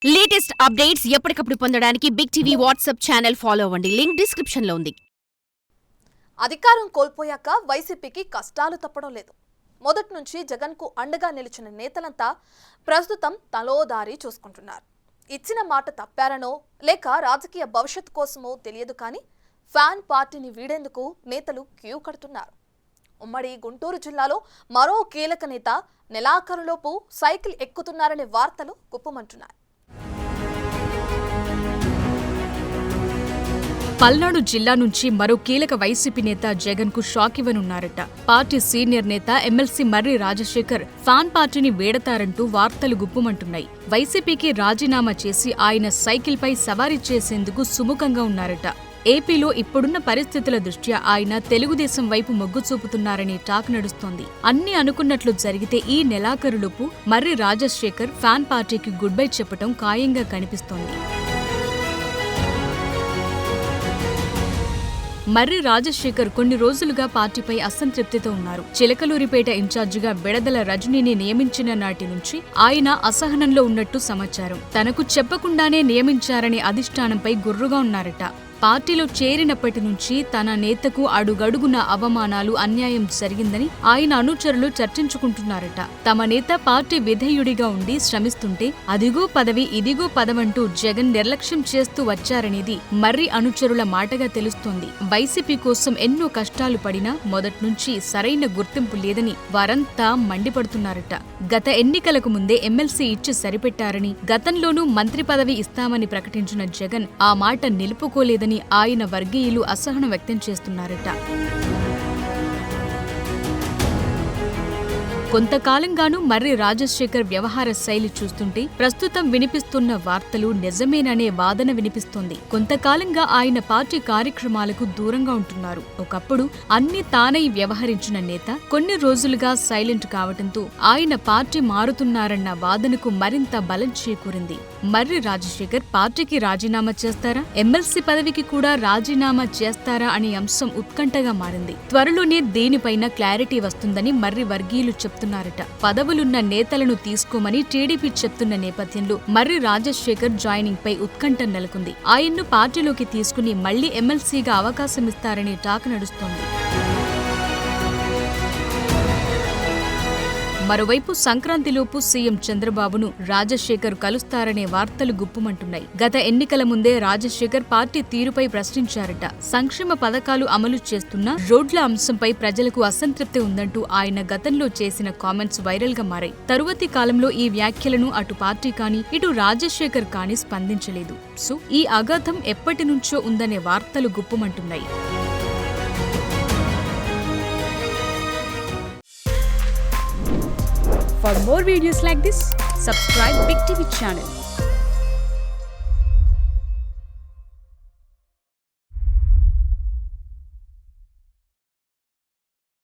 Latest updates ఎప్పటికప్పుడు పొందడానికి big TV WhatsApp channel follow అవ్వండి. లింక్ డిస్క్రిప్షన్ లో ఉంది. అధికారం కోల్పోయాక వైసీపీకి కష్టాలు తప్పడం లేదు. మొదటి నుంచి జగన్ కు అండగా నిలిచిన నేతలంతా ప్రస్తుతం తలోదారి చూసుకుంటున్నారు. ఇచ్చిన మాట తప్పారనో లేక రాజకీయ భవిష్యత్ కోసమో తెలియదు కానీ ఫ్యాన్ పార్టీని వీడేందుకు నేతలు క్యూ కడుతున్నారు. ఉమ్మడి గుంటూరు జిల్లాలో మరో కీలక నేత నెలాఖరులోపు సైకిల్ ఎక్కుతున్నారనే వార్తలు గుప్పమంటున్నాయి. పల్నాడు జిల్లా నుంచి మరో కీలక వైసీపీ నేత జగన్ కు షాక్ ఇవ్వనున్నారట. పార్టీ సీనియర్ నేత ఎమ్మెల్సీ మర్రి రాజశేఖర్ ఫ్యాన్ పార్టీని వేడతారంటూ వార్తలు గుప్పుమంటున్నాయి. వైసీపీకి రాజీనామా చేసి ఆయన సైకిల్ పై సవారీ చేసేందుకు సుముఖంగా ఉన్నారట. ఏపీలో ఇప్పుడున్న పరిస్థితుల దృష్ట్యా ఆయన తెలుగుదేశం వైపు మొగ్గు చూపుతున్నారని టాక్ నడుస్తోంది. అన్ని అనుకున్నట్లు జరిగితే ఈ నెలాఖరులోపు మర్రి రాజశేఖర్ ఫ్యాన్ పార్టీకి గుడ్ బై చెప్పడం ఖాయంగా కనిపిస్తోంది. మర్రి రాజశేఖర్ కొన్ని రోజులుగా పార్టీపై అసంతృప్తితో ఉన్నారు. చిలకలూరిపేట ఇన్ఛార్జిగా బెడదల రజనీని నియమించిన నాటి నుంచి ఆయన అసహనంలో ఉన్నట్టు సమాచారం. తనకు చెప్పకుండానే నియమించారనే అధిష్టానంపై గుర్రుగా ఉన్నారట. పార్టీలో చేరినప్పటి నుంచి తన నేతకు అడుగడుగున అవమానాలు, అన్యాయం జరిగిందని ఆయన అనుచరులు చర్చించుకుంటున్నారట. తమ నేత పార్టీ విధేయుడిగా ఉండి శ్రమిస్తుంటే అదిగో పదవి, ఇదిగో పదవంటూ జగన్ నిర్లక్ష్యం చేస్తూ వచ్చారనేది మర్రి అనుచరుల మాటగా తెలుస్తోంది. వైసీపీ కోసం ఎన్నో కష్టాలు పడినా మొదట్నుంచి సరైన గుర్తింపు లేదని వారంతా మండిపడుతున్నారట. గత ఎన్నికలకు ముందే ఎమ్మెల్సీ ఇచ్చి సరిపెట్టారని, గతంలోనూ మంత్రి పదవి ఇస్తామని ప్రకటించిన జగన్ ఆ మాట నిలుపుకోలేదని ఆయన వర్గీయులు అసహనం వ్యక్తం చేస్తున్నారట. కొంతకాలంగానూ మర్రి రాజశేఖర్ వ్యవహార శైలి చూస్తుంటే ప్రస్తుతం వినిపిస్తున్న వార్తలు నిజమేననే వాదన వినిపిస్తోంది. కొంతకాలంగా ఆయన పార్టీ కార్యక్రమాలకు దూరంగా ఉంటున్నారు. ఒకప్పుడు అన్ని తానై వ్యవహరించిన నేత కొన్ని రోజులుగా సైలెంట్ కావడంతో ఆయన పార్టీ మారుతున్నారన్న వాదనకు మరింత బలం చేకూరింది. మర్రి రాజశేఖర్ పార్టీకి రాజీనామా చేస్తారా, ఎమ్మెల్సీ పదవికి కూడా రాజీనామా చేస్తారా అనే అంశం ఉత్కంఠగా మారింది. త్వరలోనే దీనిపైన క్లారిటీ వస్తుందని మర్రి వర్గీయులు చెప్తున్నారట. పదవులున్న నేతలను తీసుకోమని టీడీపీ చెప్తున్న నేపథ్యంలో మర్రి రాజశేఖర్ జాయినింగ్ పై ఉత్కంఠ నెలకొంది. ఆయన్ను పార్టీలోకి తీసుకుని మళ్లీ ఎమ్మెల్సీగా అవకాశమిస్తారనే టాక్ నడుస్తోంది. మరోవైపు సంక్రాంతిలోపు సీఎం చంద్రబాబును రాజశేఖర్ కలుస్తారనే వార్తలు గుప్పుమంటున్నాయి. గత ఎన్నికల ముందే రాజశేఖర్ పార్టీ తీరుపై ప్రశ్నించారట. సంక్షేమ పథకాలు అమలు చేస్తున్న రోడ్ల అంశంపై ప్రజలకు అసంతృప్తి ఉందంటూ ఆయన గతంలో చేసిన కామెంట్స్ వైరల్ గా మారాయి. తరువాతి కాలంలో ఈ వ్యాఖ్యలను అటు పార్టీ కానీ ఇటు రాజశేఖర్ కానీ స్పందించలేదు. సో ఈ అగాధం ఎప్పటి నుంచో ఉందనే వార్తలు గుప్పుమంటున్నాయి. For more videos like this, subscribe Big TV channel.